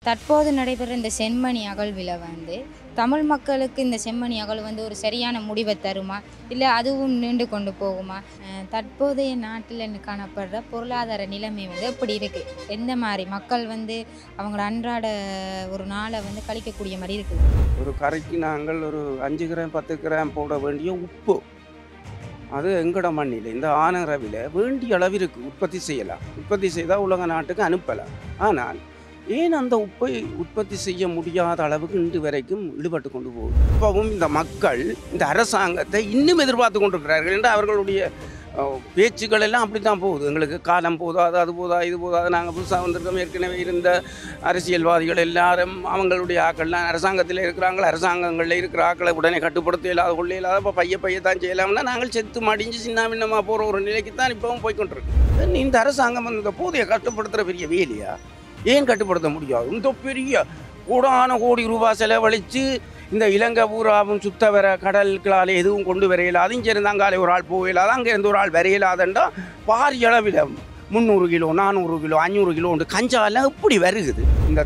தற்போது நடைபெற இந்த செம்மணி அகழ்வில் தமிழ் மக்களுக்கு இந்த செம்மணி அகழ்வு ஒரு சரியான முடிவை தருமா, இல்லை அதுவும் நீண்டு கொண்டு போகுமா? தற்போதைய நாட்டில் காணப்படுற பொருளாதார நிலைமை எப்படி இருக்குது, எந்த மாதிரி மக்கள் அவங்களோட அன்றாட ஒரு நாளை கழிக்கக்கூடிய மாதிரி இருக்குது? ஒரு கரைக்கு நாங்கள் ஒரு 5 கிராம் 10 கிராம் போட வேண்டிய உப்பு, அது எங்கட மண்ணில் இந்த ஆனரவில் வேண்டிய அளவிற்கு உற்பத்தி செய்யலாம். உற்பத்தி செய்தால் உலக நாட்டுக்கு அனுப்பலாம். ஆனால் ஏன் அந்த உப்பை உற்பத்தி செய்ய முடியாத அளவுக்கு இன்று வரைக்கும் ஈடுபட்டு கொண்டு போகுது? இப்பவும் இந்த மக்கள் இந்த அரசாங்கத்தை இன்னும் எதிர்பார்த்து கொண்டிருக்கிறார்கள் என்று அவர்களுடைய பேச்சுக்கள் எல்லாம் அப்படி தான் போகுது. எங்களுக்கு காலம் போதாது, அது போதா, இது போதாது, நாங்கள் புதுசாக வந்திருக்கோம். ஏற்கனவே இருந்த அரசியல்வாதிகள் எல்லாரும் அவங்களுடைய ஆக்கள்லாம் அரசாங்கத்தில் இருக்கிறாங்களா, அரசாங்கங்களில் இருக்கிற ஆக்களை உடனே கட்டுப்படுத்த இல்லாத கொள்ள இல்லாத இப்போ பைய தான் செய்யலாம்னா நாங்கள் செத்து மடிஞ்சு சின்ன பின்னமாக போகிற ஒரு நிலைக்கு தான் இப்போவும் போய்கொண்டிருக்கு. இந்த அரசாங்கம் இந்த போதையை கட்டுப்படுத்துகிற பெரிய வேலையா? ஏன் கட்டுப்படுத்த முடியாது? இந்த பெரிய கோடி ரூபாய் செலவழித்து இந்த இலங்கை பூராவும் சுத்த வர கடல்களால் எதுவும் கொண்டு வரையிலாது. இங்கே இருந்தாங்காலே ஒரு ஆள் போயிடாது, அங்கே இருந்து ஒரு ஆள் வரையிலாதுன்றா பாரிய அளவில் 300 கிலோ 400 கிலோ 500 கிலோ உண்டு கஞ்சாலாம் எப்படி வருகுது? இந்த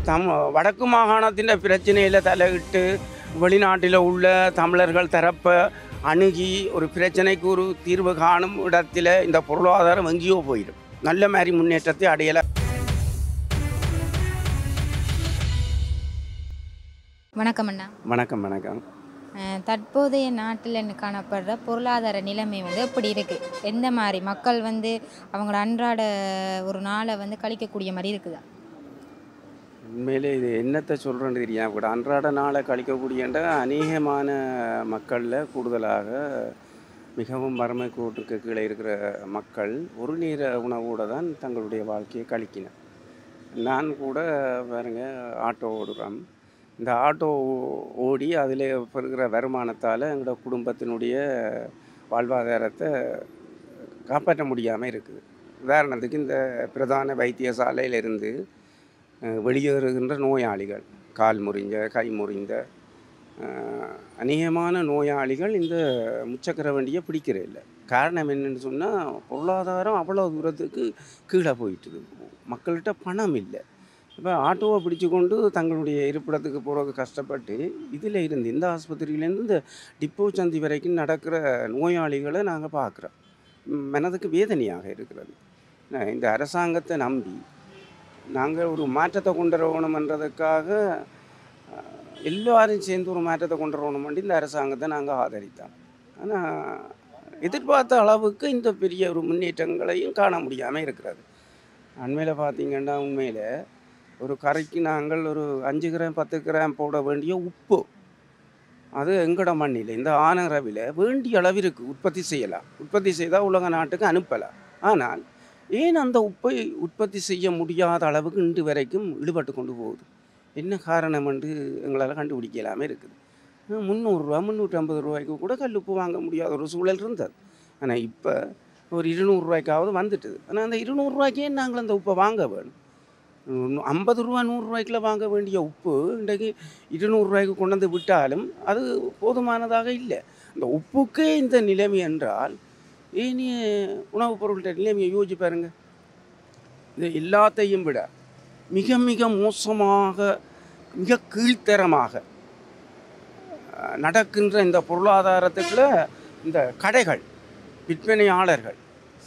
வடக்கு மாகாணத்தின் பிரச்சனையில் தலையிட்டு வெளிநாட்டில் உள்ள தமிழர்கள் தரப்பை அணுகி ஒரு பிரச்சனைக்கு ஒரு தீர்வு காணும் இடத்துல இந்த பொருளாதாரம் எங்கேயோ போயிடும். நல்ல மாதிரி முன்னேற்றத்தை அடையலை. வணக்கம் அண்ணா. வணக்கம். வணக்கம். தற்போதைய நாட்டில் காணப்படுற பொருளாதார நிலைமை எப்படி இருக்குது, எந்த மாதிரி மக்கள் அவங்களோட அன்றாட ஒரு நாளை கழிக்கக்கூடிய மாதிரி இருக்குதா? உண்மையிலே இது என்னத்தை சொல்கிறேன்னு தெரியாமல் கூட அன்றாட நாளை கழிக்கக்கூடியன்ற அநேகமான மக்களில் கூடுதலாக மிகவும் வறுமை கோட்டுக்கு கீழே இருக்கிற மக்கள் ஒரு நேர உணவோடு தான் தங்களுடைய வாழ்க்கையை கழிக்கினேன். நான் கூட பாருங்க ஆட்டோ ஓடுறோம். இந்த ஆட்டோ ஓடி அதில் பெறுகிற வருமானத்தால் எங்களோட குடும்பத்தினுடைய வாழ்வாதாரத்தை காப்பாற்ற முடியாமல் இருக்குது. உதாரணத்துக்கு இந்த பிரதான வைத்தியசாலையிலிருந்து வெளியேறுகின்ற நோயாளிகள், கால் முறிஞ்ச கை முறிந்த அநேகமான நோயாளிகள் இந்த முச்சக்கர வண்டியை பிடிக்கிற இல்லை. காரணம் என்னென்னு சொன்னால் பொருளாதாரம் அவ்வளோ தூரத்துக்கு கீழே போயிட்டுது. மக்கள்கிட்ட பணம் இல்லை. இப்போ ஆட்டோவை பிடிச்சு கொண்டு தங்களுடைய இருப்பிடத்துக்கு போகிறதுக்கு கஷ்டப்பட்டு இதில் இருந்து இந்த ஆஸ்பத்திரியிலேருந்து இந்த டிப்போ சந்தி வரைக்கும் நடக்கிற நோயாளிகளை நாங்கள் பார்க்குறோம். மனதுக்கு வேதனையாக இருக்கிறது. இந்த அரசாங்கத்தை நம்பி நாங்கள் ஒரு மாற்றத்தை கொண்டு வரணுமன்றதுக்காக எல்லோரும் சேர்ந்து ஒரு மாற்றத்தை கொண்டு வரணுமென்று இந்த அரசாங்கத்தை நாங்கள் ஆதரித்தோம். ஆனால் எதிர்பார்த்த அளவுக்கு இந்த பெரிய ஒரு முன்னேற்றங்களையும் காண முடியாமல் இருக்கிறது. அண்மையில் பார்த்திங்கன்னா உண்மையில் ஒரு கரைக்கு நாங்கள் ஒரு 5 கிராம் 10 கிராம் போட வேண்டிய உப்பு, அது எங்கட மண்ணில் இந்த ஆனரவில் வேண்டிய அளவிற்கு உற்பத்தி செய்யலாம். உற்பத்தி செய்தால் உலக நாட்டுக்கு அனுப்பலாம். ஆனால் ஏன் அந்த உப்பை உற்பத்தி செய்ய முடியாத அளவுக்கு இன்று வரைக்கும் ஈடுபட்டு கொண்டு போகுது? என்ன காரணம் என்று எங்களால் கண்டுபிடிக்கலாமே இருக்குது. 300 ரூபா 350 ரூபாய்க்கு கூட கல்லுப்பு வாங்க முடியாத ஒரு சூழல் இருந்தது. ஆனால் இப்போ ஒரு 200 ரூபாய்க்காவது வந்துட்டுது. ஆனால் அந்த 200 ரூபாய்க்கே நாங்கள் அந்த உப்பை வாங்க வேணும். 50 ரூபா 100 ரூபாய்க்குள்ள வாங்க வேண்டிய உப்பு இன்றைக்கு 200 ரூபாய்க்கு கொண்டு வந்து விட்டாலும் அது போதுமானதாக இல்லை. அந்த உப்புக்கே இந்த நிலைமை என்றால் ஏனைய உணவுப் பொருள்கிட்ட நிலைமையை யோசிச்சு பாருங்க. இது எல்லாத்தையும் விட மிக மிக மோசமாக மிக கீழ்த்தரமாக நடக்கின்ற இந்த பொருளாதாரத்துக்குள்ள இந்த கடைகள், விற்பனையாளர்கள்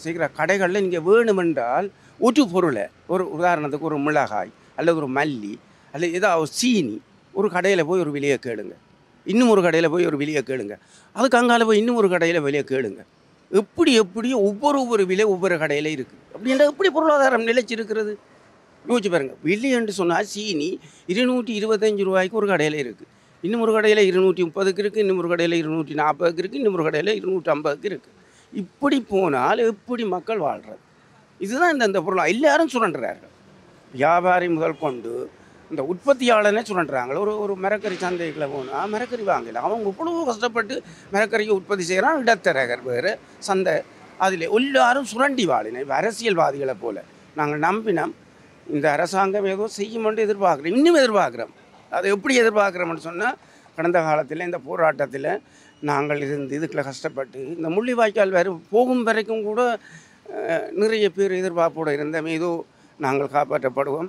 செய்கிற கடைகளில் நீங்கள் வேணுமென்றால் ஒரு பொருளை, ஒரு உதாரணத்துக்கு ஒரு மிளகாய் அல்லது ஒரு மல்லி அல்லது ஏதாவது சீனி, ஒரு கடையில் போய் ஒரு விலையை கேளுங்க, இன்னும் ஒரு கடையில் போய் ஒரு விலையை கேளுங்க, அதுக்கு அங்கால போய் இன்னும் ஒரு கடையில் விலையை கேளுங்க. எப்படியோ ஒவ்வொரு விலை ஒவ்வொரு கடையில் இருக்குது. அப்படின்ற எப்படி பொருளாதாரம் நிலைச்சிருக்கிறது யோசிச்சு பாருங்கள். விலை என்று சொன்னால் சீனி 225 ரூபாய்க்கு ஒரு கடையில் இருக்குது, இன்னும் ஒரு கடையில் 230க்கு இருக்குது, இன்னும் ஒரு கடையில் 240க்கு இருக்குது, இன்னும் ஒரு கடையில் 250க்கு இருக்குது. இப்படி போனால் எப்படி மக்கள் வாழ்கிறது? இதுதான் இந்த பொருளாக எல்லாரும் சுரண்டுறார்கள். வியாபாரி முதல் கொண்டு இந்த உற்பத்தியாளனே சுரண்டுறாங்க. ஒரு மரக்கறி சந்தைகளை போனால் மரக்கறி வாங்கலாம். அவங்க இவ்வளவு கஷ்டப்பட்டு மரக்கறியை உற்பத்தி செய்கிறான். இடத்தரகர் வேறு சந்தை, அதில் எல்லாரும் சுரண்டி வாழினை. அரசியல்வாதிகளை போல் நாங்கள் நம்பினோம் இந்த அரசாங்கம் ஏதோ செய்யுமென்று எதிர்பார்க்குறோம், இன்னும் எதிர்பார்க்குறோம். அதை எப்படி எதிர்பார்க்குறோம்னு சொன்னால், கடந்த காலத்தில் இந்த போராட்டத்தில் நாங்கள் இருந்து இதுக்குள்ள கஷ்டப்பட்டு இந்த முள்ளிவாய்க்கால் வேறு போகும் வரைக்கும் கூட நிறைய பேர் எதிர்பார்ப்போடு இருந்தோம். ஏதோ நாங்கள் காப்பாற்றப்படுவோம்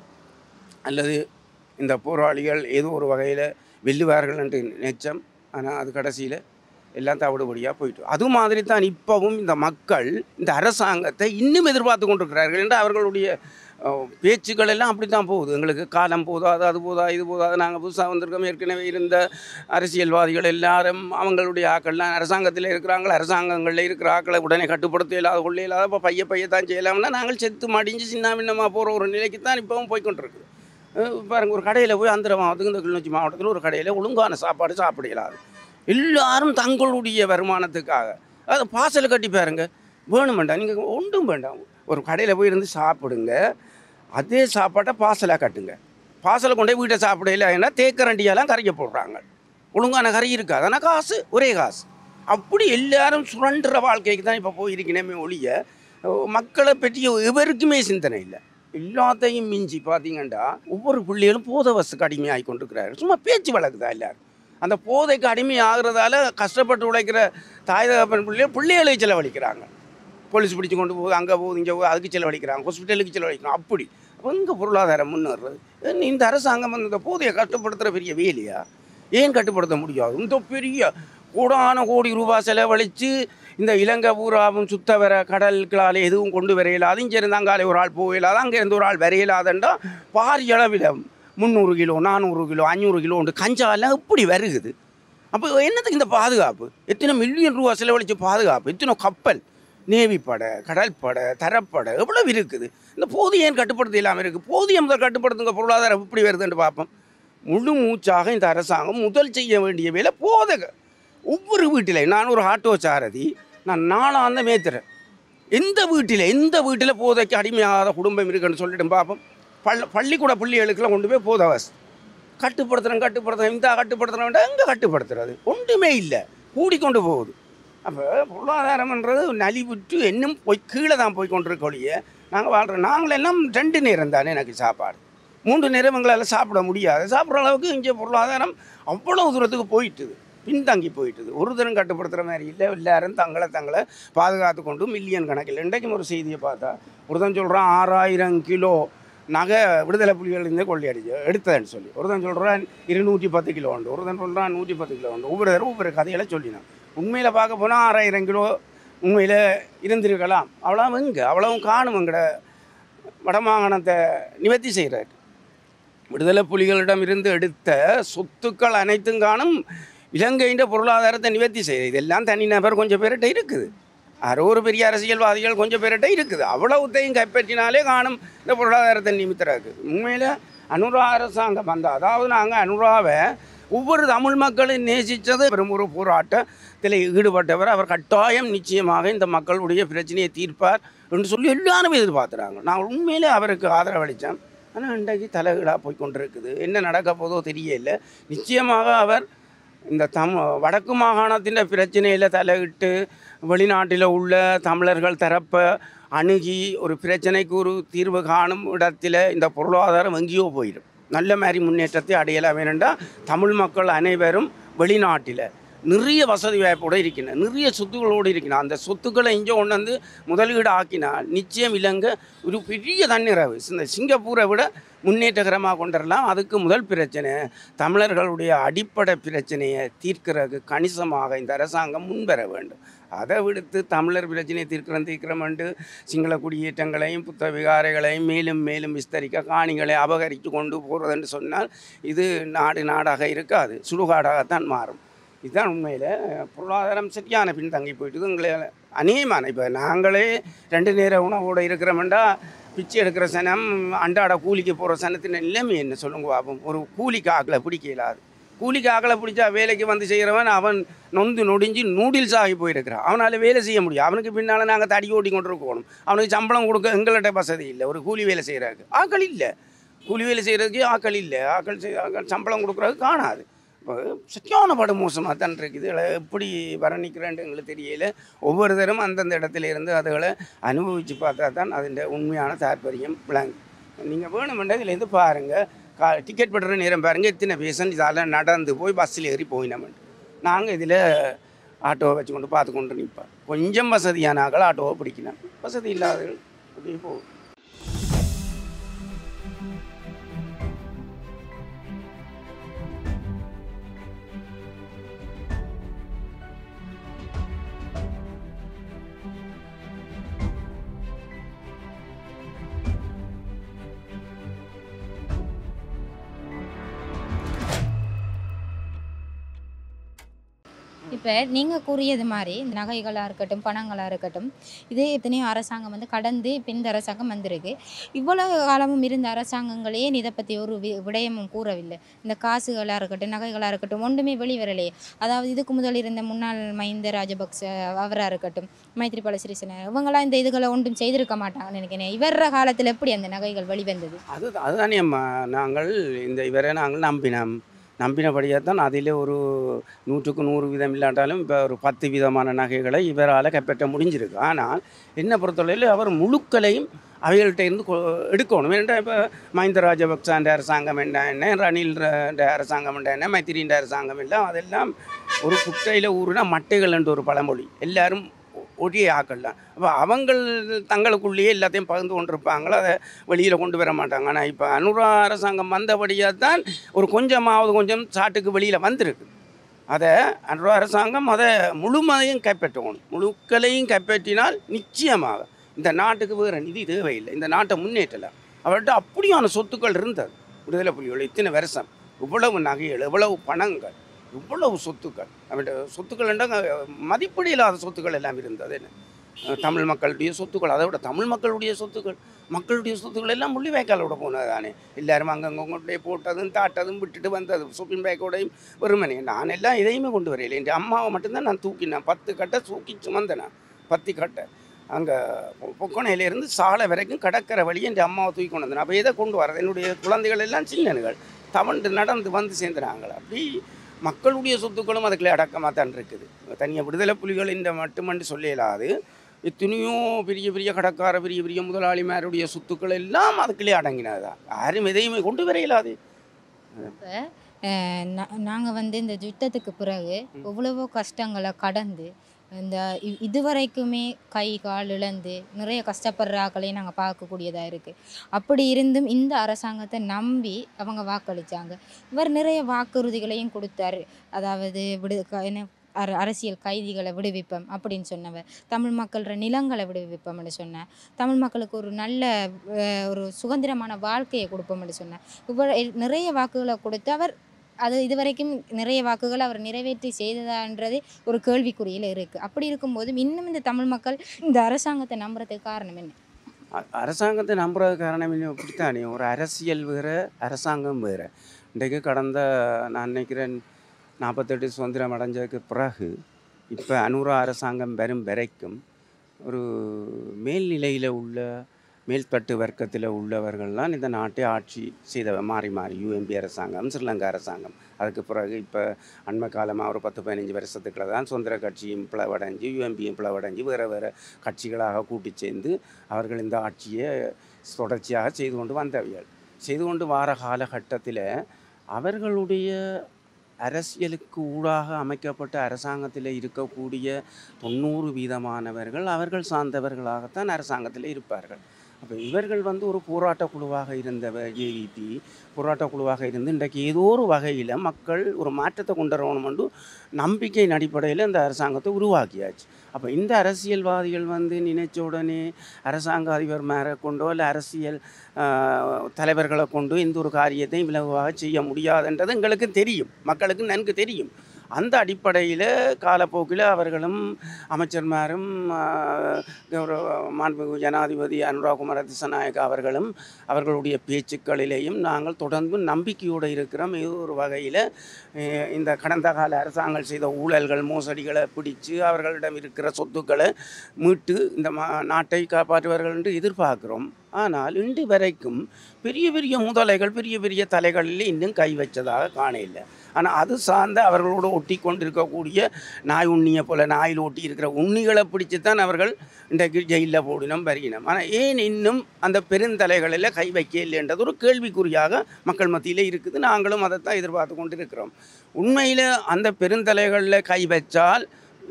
அல்லது இந்த போராளிகள் ஏதோ ஒரு வகையில் வெல்லுவார்கள் என்று நினைச்சோம். ஆனால் அது கடைசியில் எல்லாம் தவிடுபடியாக போயிட்டு அது மாதிரி தான் இப்போவும் இந்த மக்கள் இந்த அரசாங்கத்தை இன்னும் எதிர்பார்த்து கொண்டிருக்கிறார்கள் என்று அவர்களுடைய பேச்சுக்கள் எல்லாம் அப்படி தான் போகுது. எங்களுக்கு காலம் போதாது, அது போதா, இது போதாது, நாங்கள் புதுசாக வந்திருக்கோம், ஏற்கனவே இருந்த அரசியல்வாதிகள் எல்லாரும் அவங்களுடைய ஆக்கள்லாம் அரசாங்கத்தில் இருக்கிறாங்க, அரசாங்கங்களில் இருக்கிற ஆக்களை உடனே கட்டுப்படுத்த இல்லாத கொள்ள இல்லாத இப்போ பைய தான் செய்யலாம்னா நாங்கள் செத்து மடிஞ்சு சின்ன பின்னமாக போகிற ஒரு நிலைக்கு தான் இப்போவும் போய்கொண்டிருக்குது. பாருங்கள், ஒரு கடையில் போய் ஆந்திர மாவட்டத்துக்கு இந்த கிளிநொச்சி மாவட்டத்தில் ஒரு கடையில் ஒழுங்கான சாப்பாடு சாப்பிட இல்லாது எல்லாரும் தங்களுடைய வருமானத்துக்காக அதை பாசலை கட்டி பாருங்க. வேணுமெண்டா நீங்கள் ஒன்றும் வேண்டாம், ஒரு கடையில் போய் இருந்து சாப்பிடுங்க, அதே சாப்பாட்டை பாசலாக கட்டுங்க. பாசலை கொண்டே வீட்டை சாப்பிடல ஏன்னா தேக்கரண்டியெல்லாம் கரைக்க போடுறாங்க, ஒழுங்கான கறி இருக்காது, ஆனால் காசு ஒரே காசு. அப்படி எல்லாரும் சுரண்டுற வாழ்க்கைக்கு தான் இப்போ போயிருக்கணுமே ஒழிய மக்களை பற்றி எவருக்குமே சிந்தனை இல்லை. எல்லாத்தையும் மிஞ்சி பார்த்தீங்கன்னா ஒவ்வொரு பிள்ளைகளும் போதை வசுக்கு அடிமையாகி கொண்டிருக்கிறார்கள். சும்மா பேச்சு வழக்குதா எல்லாரும். அந்த போதைக்கு அடிமை ஆகிறதால கஷ்டப்பட்டு உழைக்கிற தாய் தகப்பன் பிள்ளைகளை செலவழிக்கிறாங்க. போலீஸ் பிடிச்சி கொண்டு போகுது, அங்கே போகுது, இங்கே போகுது, அதுக்கு செலவழிக்கிறாங்க, ஹாஸ்பிட்டலுக்கு செலவழிக்கிறாங்க. அப்படி இங்கே பொருளாதாரம் முன்னேறது. இந்த அரசாங்கம் இந்த போதையை கட்டுப்படுத்துகிற பெரிய வேலையா? ஏன் கட்டுப்படுத்த முடியாது? இந்த பெரிய கோடான கோடி ரூபாய் செலவழித்து இந்த இலங்கை பூராவும் சுத்த வர கடல்களால் எதுவும் கொண்டு வர இயலாது. இங்கே இருந்தாங்காலே ஒரு ஆள் போயிடாது, அங்கே இருந்து ஒரு ஆள் வர இயலாதுன்றா பாரிய அளவில் 300 கிலோ 400 கிலோ 500 கிலோ உண்டு கஞ்சாலாம் இப்படி வருகுது. அப்போ என்னத்துக்கு இந்த பாதுகாப்பு? எத்தனை மில்லியன் ரூபா செலவழித்து பாதுகாப்பு, எத்தனை கப்பல், நேவி படை, கடல் படை, தரப்படை எவ்வளவு இருக்குது. இந்த போது ஏன் கட்டுப்படுத்த இல்லாமல் இருக்குது? போதிய முதல் கட்டுப்படுத்துங்க, பொருளாதாரம் இப்படி வருதுன்னு பார்ப்போம். முழு மூச்சாக இந்த அரசாங்கம் முதல் செய்ய வேண்டிய வேலை போதை. ஒவ்வொரு வீட்டிலையும் நான் ஒரு ஆட்டோ சாரதி, நான் நாளாந்த மேத்துறேன். எந்த வீட்டில் போதைக்கு அடிமையாகாத குடும்பம் இருக்குன்னு சொல்லிட்டு பார்ப்போம். பள்ளிக்கூட பிள்ளைகளுக்கெல்லாம் கொண்டு போய் போதை வசதி கட்டுப்படுத்துகிறேன் இந்த கட்டுப்படுத்துகிறேன் வேண்டாம், எங்கே கட்டுப்படுத்துறது? ஒன்றுமே இல்லை, கூடிக்கொண்டு போகுது. அப்போ பொருளாதாரம்ன்றது நலிவுற்று இன்னும் கீழே தான் போய் கொண்டிருக்கொழிய நாங்கள் வாழ்கிறோம். நாங்களெல்லாம் 2 நேரம் தானே எனக்கு சாப்பாடு, 3 நேரம் எங்களால் சாப்பிட முடியாது. சாப்பிட்ற அளவுக்கு இங்கே பொருளாதாரம் அவ்வளோ தூரத்துக்கு போயிட்டுது, பின்தங்கி போயிட்டுது. ஒரு தரம் கட்டுப்படுத்துகிற மாதிரி இல்லை. எல்லாரும் தங்களை பாதுகாத்து கொண்டு மில்லியன் கணக்கில். இன்றைக்கும் ஒரு செய்தியை பார்த்தா ஒருத்தன் சொல்கிறான் 6000 கிலோ நகை விடுதலை புலிகளிலிருந்தே கொள்ளையடிச்சு எடுத்ததுன்னு சொல்லி. ஒருத்தன் சொல்கிறான் 210 கிலோ உண்டு, ஒருத்தன் சொல்கிறான் 110 கிலோ உண்டு. ஒவ்வொரு கதையெல்லாம் சொல்லினான். உண்மையில் பார்க்க போனால் 6000 கிலோ உண்மையில் இருந்திருக்கலாம். அவ்வளோ எங்கே அவ்வளவும் காணும். எங்கட வடமாகாணத்தை நிவர்த்தி செய்கிறார். விடுதலை புலிகளிடம் இருந்து எடுத்த சொத்துக்கள் அனைத்தும் காணும். இலங்கையின் பொருளாதாரத்தை நிவர்த்தி செய்யுது. இதெல்லாம் தனிநபர் கொஞ்சம் பேர்கிட்ட இருக்குது, ஒரு பெரிய அரசியல்வாதிகள் கொஞ்சம் பேர்கிட்ட இருக்குது. அவ்வளவுத்தையும் கைப்பற்றினாலே காணும் இந்த பொருளாதாரத்தை நிமித்தராக்கு. உண்மையில் அனுரா அரசாங்கம் வந்தால், அதாவது நாங்கள் அனுராவை ஒவ்வொரு தமிழ் மக்களும் நேசித்தது பெரும் ஒரு போராட்டத்தில் ஈடுபட்டவர். அவர் கட்டாயம் நிச்சயமாக இந்த மக்களுடைய பிரச்சனையை தீர்ப்பார் என்று சொல்லி எல்லாருமே எதிர்பார்த்துறாங்க. நாங்கள் உண்மையிலே அவருக்கு ஆதரவளித்தோம். ஆனால் இன்றைக்கு தலைகீழாக போய் கொண்டிருக்குது. என்ன நடக்க போதோ தெரியல. நிச்சயமாக அவர் இந்த வடக்கு மாகாணத்தின் பிரச்சனையில் தலையிட்டு வெளிநாட்டில் உள்ள தமிழர்கள் தரப்பை அணுகி ஒரு பிரச்சனைக்கு ஒரு தீர்வு காணும் இடத்துல இந்த பொருளாதாரம் எங்கேயோ போயிடும். நல்ல மாதிரி முன்னேற்றத்தை அடையலாம். வேணுண்டா தமிழ் மக்கள் அனைவரும் வெளிநாட்டில் நிறைய வசதி வாய்ப்போடு இருக்கின்றன, நிறைய சொத்துக்களோடு இருக்கின்றன. அந்த சொத்துக்களை இங்கே கொண்டு வந்து முதலீடு ஆக்கினால் நிச்சயம் இலங்கை ஒரு பெரிய தன்னிறைவு இந்த சிங்கப்பூரை விட முன்னேற்றகரமாக கொண்டுடலாம். அதுக்கு முதல் பிரச்சனை தமிழர்களுடைய அடிப்படை பிரச்சனையை தீர்க்கிறதுக்கு கணிசமாக இந்த அரசாங்கம் முன்வர வேண்டும். அதை விடுத்து தமிழர் பிரச்சனையை தீர்க்கிறோம் சிங்கள குடியேற்றங்களையும் புத்த விகாரைகளையும் மேலும் மேலும் விஸ்தரிக்க காணிகளை அபகரித்து கொண்டு போகிறதுன்னு சொன்னால் இது நாடாக இருக்காது, சுடுகாடாகத்தான் மாறும். இதுதான் உண்மையில் பொருளாதாரம் சரியான பின்தங்கி போயிட்டுது. எங்களை அநேகமான இப்போ நாங்களே 2 நேர உணவோடு இருக்கிறோம்டா பிச்சை எடுக்கிற சனம் அன்றாட கூலிக்கு போகிற சனத்தின் நிலைமை என்ன சொல்லுங்க பாப்போம். ஒரு கூலிக்கு ஆக்களை பிடிக்க இயலாது. கூலிக்கு ஆக்களை பிடிச்சா வேலைக்கு வந்து செய்கிறவன் அவன் நொடிஞ்சு நூடில்ஸ் ஆகி போயிருக்கிறான். அவனால் வேலை செய்ய முடியும். அவனுக்கு பின்னால் நாங்கள் தடி ஓட்டி கொண்டு இருக்கணும். அவனுக்கு சம்பளம் கொடுக்க எங்கள்கிட்ட வசதி இல்லை. ஒரு கூலி வேலை செய்கிறதுக்கு ஆக்கள் இல்லை, கூலி வேலை செய்கிறதுக்கு ஆக்கள் இல்லை, ஆக்கள் சம்பளம் கொடுக்குறதுக்கு காணாது. இப்போ சரியான படு மோசமாக தான் இருக்குது. இதில் எப்படி வர்ணிக்கிறேன்ட்டு எங்களுக்கு தெரியல. ஒவ்வொருத்தரும் அந்தந்த இடத்துல இருந்து அதுகளை அனுபவித்து பார்த்தா தான் அதன் உண்மையான தாற்பயம் விளங்கு. நீங்கள் வேணுமெண்டா இதுலேருந்து பாருங்கள், டிக்கெட் பண்ணுற நேரம் பாருங்கள், எத்தனை பேசன் இதால் நடந்து போய் பஸ்ஸில் ஏறி போயினோம்ட்டு. நாங்கள் இதில் ஆட்டோவை வச்சு கொண்டு பார்த்து கொண்டு நிற்போம். கொஞ்சம் வசதியான ஆக்கள் ஆட்டோவை பிடிக்கணும், வசதி இல்லாதவர்கள் அப்படியே போகும். இப்போ நீங்கள் கூறியது மாதிரி இந்த நகைகளாக இருக்கட்டும் பணங்களாக இருக்கட்டும் இதே எத்தனையோ அரசாங்கம் வந்து கடந்து இப்போ இந்த அரசாங்கம் வந்திருக்கு. இவ்வளவு காலமும் இருந்த அரசாங்கங்களே இதை பற்றி ஒரு விடயமும் கூறவில்லை. இந்த காசுகளாக இருக்கட்டும் நகைகளாக இருக்கட்டும் ஒன்றுமே வெளிவரலையே. அதாவது இதுக்கு முதல் இருந்த முன்னாள் மஹிந்த ராஜபக்ச அவராக இருக்கட்டும் மைத்ரிபால சிறிசேன இவங்களாம் இந்த இதுகளை ஒன்றும் செய்திருக்க மாட்டாங்கன்னு நினைக்கிறேன். இவர காலத்தில் எப்படி அந்த நகைகள் வெளிவந்தது? அதுதானே அம்மா, நாங்கள் இந்த இவரை நாங்கள் நம்பினபடியாக தான் அதில் ஒரு 100க்கு 100 வீதம் இல்லாட்டாலும் இப்போ ஒரு 10 விதமான நகைகளை இவரால் கைப்பற்ற முடிஞ்சிருக்கு. ஆனால் என்ன பொறுத்தவரையில் அவர் முழுக்களையும் அவைகள்கிட்ட இருந்து எடுக்கணும். ஏன்டா இப்போ மஹிந்த ராஜபக்சாண்ட அரசாங்கம் என்ன, ரணில் அரசாங்கம் என்ன, மைத்திரின்ற அரசாங்கம் எல்லாம் அதெல்லாம் ஒரு குட்டையில் ஊறுனா மட்டைகள் என்ற ஒரு பழமொழி. எல்லாரும் ஒரே ஆக்கள் தான். அப்போ அவங்கள் தங்களுக்குள்ளேயே எல்லாத்தையும் பகிர்ந்து கொண்டிருப்பாங்களோ, அதை வெளியில் கொண்டு வர மாட்டாங்க. ஆனால் இப்போ அனுரா அரசாங்கம் வந்தபடியாக தான் ஒரு கொஞ்சம் சாட்டுக்கு வெளியில் வந்திருக்கு. அதை அனுரா அரசாங்கம் அதை முழுமையும் கைப்பற்றணும். முழுக்களையும் கைப்பற்றினால் நிச்சயமாக இந்த நாட்டுக்கு வேறு நிதி தேவையில்லை, இந்த நாட்டை முன்னேற்றலாம். அவர்கிட்ட அப்படியான சொத்துக்கள் இருந்தது. விடுதலை புலிகள் இத்தனை வருஷம் இவ்வளவு நகைகள், இவ்வளவு பணங்கள், இவ்வளவு சொத்துக்கள், அவருடைய சொத்துக்கள் என்றால் மதிப்பீடு இல்லாத சொத்துக்கள் எல்லாம் இருந்தது. என்ன தமிழ் மக்களுடைய சொத்துக்கள், அதை விட தமிழ் மக்களுடைய சொத்துக்கள் எல்லாம் முள்ளிவாய்க்காலோட போனது தானே. எல்லாரும் அங்கங்கே போட்டதும் தாட்டதும் விட்டுட்டு வந்தது. ஷாப்பிங் பேக்கோடையும் வெறுமனே நான் எல்லாம் எதையுமே கொண்டு வரையில்லை. என் அம்மாவை மட்டும்தான் நான் தூக்கினேன். 10 கட்டை தூக்கி சுமந்தேன். 10 கட்டை அங்கே பொக்கணையிலேருந்து சாலை வரைக்கும் கடற்கரை வழியை என் அம்மாவை தூக்கி கொண்டு வந்தேன். அப்போ எதை கொண்டு வரது? என்னுடைய குழந்தைகள் எல்லாம் சின்னனுகள் தவண்டு நடந்து வந்து சேர்ந்துனாங்களே. அப்படி மக்களுடைய சொத்துக்களும் அதுக்குள்ளே அடக்கமாக தான் இருக்குது. தனியாக விடுதலை புலிகள் இந்த மட்டுமன்று சொல்லலாது. எத்தனையோ பெரிய கடற்கார பெரிய முதலாளிமாருடைய சொத்துக்கள் எல்லாம் அதுக்குள்ளே அடங்கினதுதான். யாரும் எதையுமே கொண்டு வர இயலாது. நாங்கள் வந்து இந்த யுத்தத்துக்கு பிறகு எவ்வளவோ கஷ்டங்களை கடந்து இந்த இதுவரைக்குமே கை கால் இழந்து நிறைய கஷ்டப்படுற ஆக்களையும் நாங்கள் பார்க்கக்கூடியதாக இருக்குது. அப்படி இருந்தும் இந்த அரசாங்கத்தை நம்பி அவங்க வாக்களித்தாங்க. இவர் நிறைய வாக்குறுதிகளையும் கொடுத்தாரு. அதாவது என்ன அரசியல் கைதிகளை விடுவிப்போம் அப்படின்னு சொன்னவர், தமிழ் மக்களோட நிலங்களை விடுவிப்போம்னு சொன்னார், தமிழ் மக்களுக்கு ஒரு நல்ல ஒரு சுதந்திரமான வாழ்க்கையை கொடுப்போம்னு சொன்னார். இவர் நிறைய வாக்குகளை கொடுத்து அவர் அது இதுவரைக்கும் நிறைய வாக்குகள் அவர் நிறைவேற்றி செய்ததான்றதே ஒரு கேள்விக்குறியில் இருக்குது. அப்படி இருக்கும்போது இன்னும் இந்த தமிழ் மக்கள் இந்த அரசாங்கத்தை நம்புறதுக்கு காரணம் என்ன? அரசாங்கத்தை நம்புறது காரணம் என்ன? இப்படித்தானே, ஒரு அரசியல் வேறு, அரசாங்கம் வேறு. இன்றைக்கு கடந்த நான் நினைக்கிறேன் 48 சுதந்திரம் அடைஞ்சதுக்கு பிறகு இப்போ அனுரா அரசாங்கம் வரும் வரைக்கும் ஒரு மேல்நிலையில் உள்ள மேல்தட்டு வர்க்கத்தில் உள்ளவர்கள்லாம் இந்த நாட்டை ஆட்சி செய்த மாறி யூஎம்பி அரசாங்கம், ஸ்ரீலங்கா அரசாங்கம். அதுக்கு பிறகு இப்போ அண்மை காலமாக ஒரு 10-15 வருஷத்துக்குள்ள தான் சுதந்திர கட்சியும் பிளவடைஞ்சு யூஎம்பியும் பிளவடைஞ்சு வேறு கட்சிகளாக கூட்டி சேர்ந்து அவர்கள் இந்த ஆட்சியை தொடர்ச்சியாக செய்து கொண்டு வார காலகட்டத்தில் அவர்களுடைய அரசியலுக்கு ஊடாக அமைக்கப்பட்ட அரசாங்கத்தில் இருக்கக்கூடிய 90% அவர்கள் சார்ந்தவர்களாகத்தான் அரசாங்கத்தில் இருப்பார்கள். அப்போ இவர்கள் ஒரு போராட்ட குழுவாக இருந்தவர் ஜேவிபி போராட்ட குழுவாக இருந்து இன்றைக்கு ஏதோ ஒரு வகையில் மக்கள் ஒரு மாற்றத்தை கொண்டு வரணும் நம்பிக்கையின் அடிப்படையில் இந்த அரசாங்கத்தை உருவாக்கியாச்சு. அப்போ இந்த அரசியல்வாதிகள் நினைச்ச உடனே அரசாங்க அதிபர் மேலே கொண்டோ இல்லை அரசியல் தலைவர்களை கொண்டு எந்த ஒரு காரியத்தையும் விலகுவாக செய்ய முடியாதுன்றது எங்களுக்கு தெரியும், மக்களுக்கு நன்கு தெரியும். அந்த அடிப்படையில் காலப்போக்கில் அவர்களும் அமைச்சர்மாரும் மாண்புமிகு ஜனாதிபதி அனுராகுமார திசாநாயக்க அவர்களும் அவர்களுடைய பேச்சுக்களிலேயும் நாங்கள் தொடர்ந்து நம்பிக்கையோடு இருக்கிறோம். ஏதோ ஒரு வகையில் இந்த கடந்த கால அரசாங்கம் செய்த ஊழல்கள் மோசடிகளை பிடிச்சு அவர்களிடம் இருக்கிற சொத்துக்களை மீட்டு இந்த நாட்டை காப்பாற்றுவார்கள் என்று எதிர்பார்க்கிறோம். ஆனால் இன்று வரைக்கும் பெரிய முதலைகள் பெரிய தலைகளில் இன்னும் கை வச்சதாக காண இல்லை. ஆனால் அது சார்ந்த அவர்களோடு ஒட்டி கொண்டிருக்கக்கூடிய நாய் உண்ணியை போல் நாயில் ஒட்டி இருக்கிற உண்ணிகளை பிடிச்சி தான் அவர்கள் இன்றைக்கு ஜெயிலில் போடினோம் வருகினோம். ஆனால் ஏன் இன்னும் அந்த பெருந்தலைகளில் கை வைக்க இல்லைன்றது ஒரு கேள்விக்குறியாக மக்கள் மத்தியில் இருக்குது. நாங்களும் அதைத்தான் எதிர்பார்த்து கொண்டு இருக்கிறோம். உண்மையில் அந்த பெருந்தலைகளில் கை வச்சால்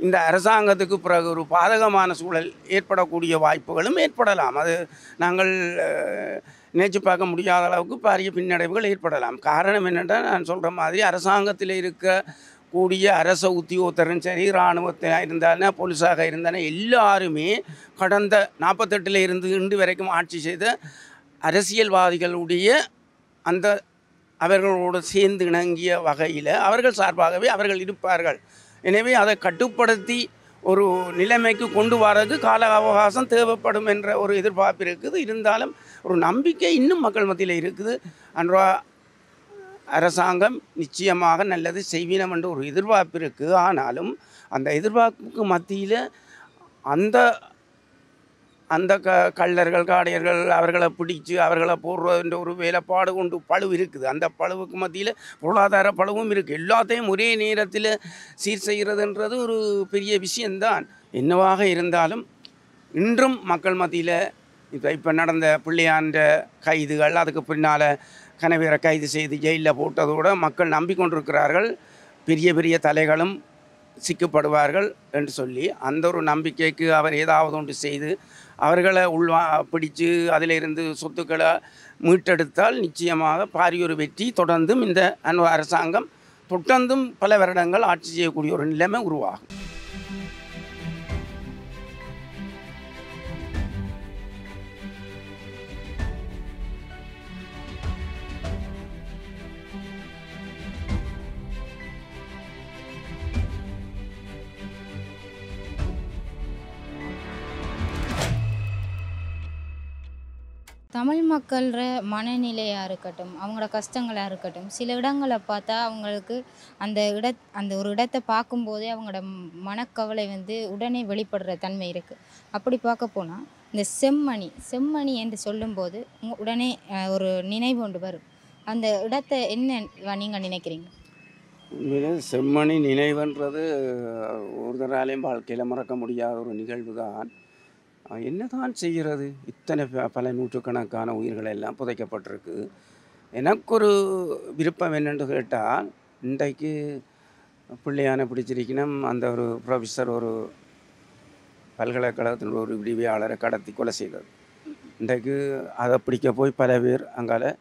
இந்த அரசாங்கத்துக்கு பிறகு ஒரு பாதகமான சூழல் ஏற்படக்கூடிய வாய்ப்புகளும் ஏற்படலாம். அது நாங்கள் நினைச்சு பார்க்க முடியாத அளவுக்கு பாரிய பின்னடைவுகள் ஏற்படலாம். காரணம் என்னென்னா, நான் சொல்கிற மாதிரி அரசாங்கத்தில் இருக்கக்கூடிய அரச உத்தியோகத்தரும் சரி, இராணுவத்தில் இருந்தானே, போலீஸாக இருந்தானே, எல்லாருமே கடந்த 48 இருந்து இன்று வரைக்கும் ஆட்சி செய்த அரசியல்வாதிகளுடைய அந்த அவர்களோடு சேர்ந்து இணங்கிய வகையில் அவர்கள் சார்பாகவே அவர்கள் இருப்பார்கள் எனவே அதை கட்டுப்படுத்தி ஒரு நிலைமைக்கு கொண்டு வரது கால அவகாசம் தேவைப்படும் என்ற ஒரு எதிர்பார்ப்பு இருக்குது. இருந்தாலும் ஒரு நம்பிக்கை இன்னும் மக்கள் மத்தியில் இருக்குது. அன்றா அரசாங்கம் நிச்சயமாக நல்லது செய்வினம் என்ற ஒரு எதிர்பார்ப்பு இருக்குது. ஆனாலும் அந்த எதிர்பார்ப்புக்கு மத்தியில் அந்த அந்த கள்ளர்கள் காடையர்கள் அவர்களை பிடிச்சு அவர்களை போடுறதுன்ற ஒரு வேலைப்பாடு கொண்டு பழுவு இருக்குது. அந்த பழுவுக்கு மத்தியில் பொருளாதார பழுவும் இருக்குது. எல்லாத்தையும் ஒரே நேரத்தில் சீர் செய்கிறதுன்றது ஒரு பெரிய விஷயந்தான். என்னவாக இருந்தாலும் இன்றும் மக்கள் மத்தியில் இப்போ நடந்த பிள்ளையாண்ட கைதுகள், அதுக்கு பின்னால் கனவேரை கைது செய்து ஜெயிலில் போட்டதோடு மக்கள் நம்பிக்கொண்டிருக்கிறார்கள் பெரிய பெரிய தலைகளும் சிக்கப்படுவார்கள் என்று சொல்லி. அந்த ஒரு நம்பிக்கைக்கு அவர் ஏதாவது ஒன்று செய்து அவர்களை பிடிச்சு அதிலிருந்து சொத்துக்களை மீட்டெடுத்தால் நிச்சயமாக பாரியொரு வெற்றி. தொடர்ந்தும் இந்த அரசாங்கம் தொடர்ந்தும் பல வருடங்கள் ஆட்சி செய்யக்கூடிய ஒரு நிலைமை உருவாகும். தமிழ் மக்கள்ற மனநிலையாக இருக்கட்டும், அவங்களோட கஷ்டங்களாக இருக்கட்டும், சில இடங்களை பார்த்தா அவங்களுக்கு அந்த ஒரு இடத்தை பார்க்கும்போதே அவங்களோட மனக்கவலை வந்து உடனே வெளிப்படுற தன்மை இருக்குது. அப்படி பார்க்க போனால் இந்த செம்மணி என்று சொல்லும்போது உடனே ஒரு நினைவு ஒன்று வரும். அந்த இடத்தை என்ன நீங்கள் நினைக்கிறீங்க? உண்மையிலே செம்மணி நினைவுன்றது ஒருத்தராலையும் வாழ்க்கையில் மறக்க முடியாத ஒரு நிகழ்வு தான். என்னதான் செய்கிறது? இத்தனை பல நூற்றுக்கணக்கான உயிர்கள் எல்லாம் புதைக்கப்பட்டிருக்கு. எனக்கு ஒரு விருப்பம் என்னென்று கேட்டால், இன்றைக்கு பிள்ளையான பிடிச்சிருக்கணும் அந்த ஒரு ப்ரொஃபஸர் ஒரு பல்கலைக்கழகத்தின் ஒரு விடிவியாளரை கடத்தி கொலை செய்தது. இன்றைக்கு அதை பிடிக்க போய் பல பேர் அங்கால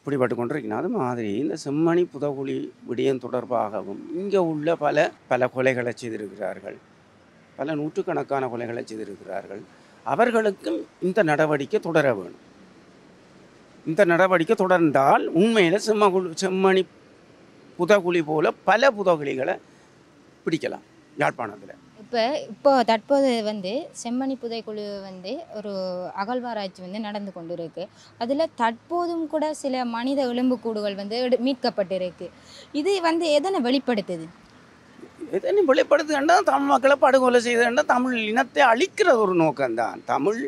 பிடிபட்டு கொண்டிருக்கணும். அது மாதிரி இந்த செம்மணி புதகுழி விடயம் தொடர்பாகவும் இங்கே உள்ள பல கொலைகளை செய்திருக்கிறார்கள். பல நூற்றுக்கணக்கான கொலைகளை செய்திருக்கிறார்கள். அவர்களுக்கும் இந்த நடவடிக்கை தொடர வேணும். இந்த நடவடிக்கை தொடர்ந்தால் உண்மையில் செம்மணி புதகுழி போல பல புதகுழிகளை பிடிக்கலாம் யாழ்ப்பாணத்தில். இப்போ தற்போது வந்து செம்மணி புதைக்குழு வந்து ஒரு அகழ்வாராய்ச்சி வந்து நடந்து கொண்டு இருக்கு. அதில் தற்போதும் கூட சில மனித எலும்புக்கூடுகள் வந்து மீட்கப்பட்டிருக்கு. இது வந்து எதனை வெளிப்படுத்துது? எதனை வெளிப்படுத்துதுன்னா தமிழ் மக்களை படுகொலை செய்ததுன்னா தமிழ் இனத்தை அழிக்கிற ஒரு நோக்கம்தான். தமிழ்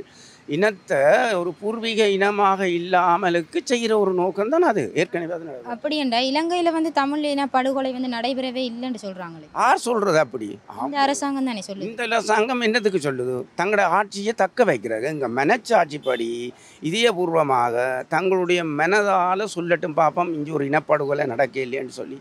இனத்தை ஒரு பூர்வீக இனமாக இல்லாமலுக்கு செய்கிற ஒரு நோக்கம்தான் அது. ஏற்கனவே அது அப்படி என்றா இலங்கையில் வந்து தமிழ் இன படுகொலை வந்து நடைபெறவே இல்லைன்னு சொல்கிறாங்களே. யார் சொல்கிறது? அப்படி இந்த அரசாங்கம் தானே சொல்லுது. இந்த அரசாங்கம் என்னத்துக்கு சொல்லுது? தங்களோட ஆட்சியை தக்க வைக்கிறது. எங்கள் மனச்சாட்சிப்படி இதயபூர்வமாக தங்களுடைய மனதால் சொல்லட்டும் பார்ப்போம் இங்கே ஒரு இனப்படுகொலை நடக்க இல்லைன்னு சொல்லி.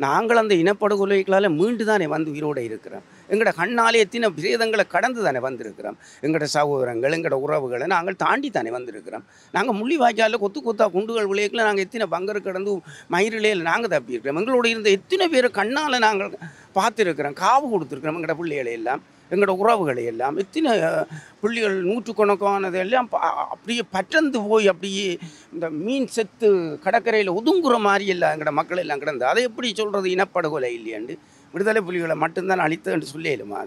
நாங்கள் அந்த இனப்படுகொலைகளால் மீண்டு தானே வந்து உயிரோடு இருக்கிறோம். எங்களோட கண்ணாலே எத்தனை பிரேதங்களை கடந்து தானே வந்திருக்கிறோம். எங்களோட சகோதரங்கள் எங்களோட உறவுகளை நாங்கள் தாண்டி தானே வந்திருக்கிறோம். நாங்கள் முள்ளிவாய்க்காலில் கொத்தா குண்டுகள் விளையக்கில் நாங்கள் எத்தனை பங்கர் கடந்து மயிரிலையில் நாங்கள் தப்பியிருக்கிறோம். எங்களோட இருந்த எத்தனை பேர் கண்ணால் நாங்கள் பார்த்துருக்கிறோம், காவு கொடுத்துருக்கிறோம். எங்களோட பிள்ளைகளை எல்லாம் எங்களோட உறவுகளை எல்லாம் எத்தனை புள்ளிகள் நூற்றுக்கணக்கானது எல்லாம் அப்படியே பற்றந்து போய் அப்படியே இந்த மீன் செத்து கடற்கரையில் ஒதுங்குற மாதிரி எல்லாம் எங்களோட மக்கள் எல்லாம் கிடந்து. அதை எப்படி சொல்கிறது இனப்படுகொலை இல்லையாண்டு? விடுதலை புலிகளை மட்டும்தான் அழித்தன்னு சொல்லிடுமா?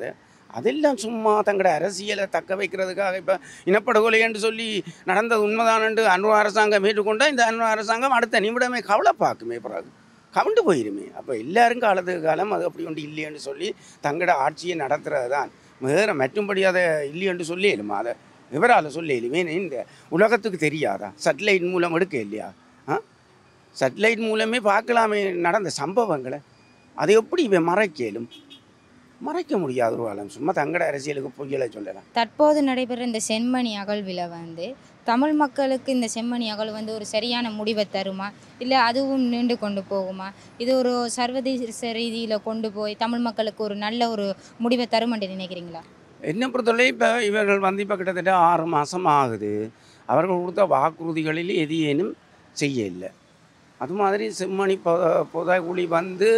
அதெல்லாம் சும்மா தங்களோட அரசியலை தக்க வைக்கிறதுக்காக இப்போ இனப்படுகொலை என்று சொல்லி நடந்தது உண்மைதான் என்று அன்வ அரசாங்கம் ஏற்றுக்கொண்டால் இந்த அன்வ அரசாங்கம் அடுத்த நிமிடமே கவலை பார்க்குமே, பிறகு கவுண்டு போயிருமே. அப்போ எல்லாரும் காலத்துக்கு காலம் அது அப்படி ஒன்று இல்லைன்னு சொல்லி தங்களோட ஆட்சியை நடத்துகிறது தான். வேறு மற்றும்படி அதை இல்லையென்று சொல்லிடுமா? அதை விவரால் சொல்லிடுமே. இந்த உலகத்துக்கு தெரியாதா? சேட்டலைட் மூலம் எடுக்க இல்லையா? சேட்டலைட் மூலமே பார்க்கலாமே நடந்த சம்பவங்களை. அதை எப்படி இவன் மறைக்க முடியாத ஒரு காலம். சும்மா தங்கட அரசியலுக்கு பொய்யலை சொல்லலாம். தற்போது நடைபெற இந்த செம்மணி அகழ்வில் வந்து தமிழ் மக்களுக்கு இந்த செம்மணி அகழ்வு வந்து ஒரு சரியான முடிவை தருமா, இல்லை அதுவும் நீண்டு கொண்டு போகுமா? இது ஒரு சர்வதேச ரீதியில் கொண்டு போய் தமிழ் மக்களுக்கு ஒரு நல்ல ஒரு முடிவை தரும் என்று நினைக்கிறீங்களா? என்ன பொறுத்தவரை இப்போ இவர்கள் வந்து இப்போ கிட்டத்தட்ட 6 மாதம் ஆகுது. அவர்கள் கொடுத்த வாக்குறுதிகளில் எதையேனும் செய்ய இல்லை. அது மாதிரி செம்மணி புதைகுழி வந்து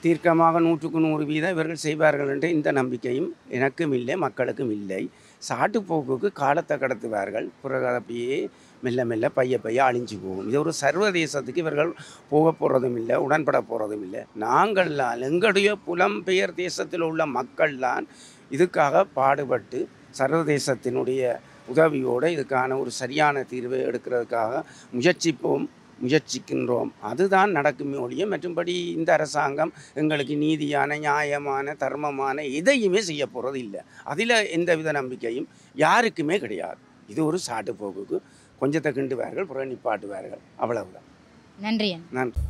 தீர்க்கமாக 100க்கு 100% இவர்கள் செய்வார்கள் என்ற இந்த நம்பிக்கையும் எனக்கும் இல்லை, மக்களுக்கும் இல்லை. சாட்டுப்போக்குக்கு காலத்தை கடத்துவார்கள். பிறகு அப்படியே மெல்ல மெல்ல பைய அழிஞ்சு போகும். இது ஒரு சர்வதேசத்துக்கு இவர்கள் போக போகிறதும் இல்லை, உடன்பட போகிறதும் இல்லை. நாங்கள்லாம் எங்களுடைய புலம்பெயர் தேசத்தில் உள்ள மக்கள்தான் இதுக்காக பாடுபட்டு சர்வதேசத்தினுடைய உதவியோடு இதுக்கான ஒரு சரியான தீர்வை எடுக்கிறதுக்காக முயற்சிக்கின்றோம். அதுதான் நடக்குமே ஒழிய மற்றும்படி இந்த அரசாங்கம் எங்களுக்கு நீதியான, நியாயமான, தர்மமான எதையுமே செய்ய போகிறது இல்லை. அதில் எந்தவித நம்பிக்கையும் யாருக்குமே கிடையாது. இது ஒரு சாட்டு போக்குக்கு கொஞ்சத்தை கிண்டுவார்கள், புற நிப்பாட்டுவார்கள், அவ்வளவுதான். நன்றி. நன்றி.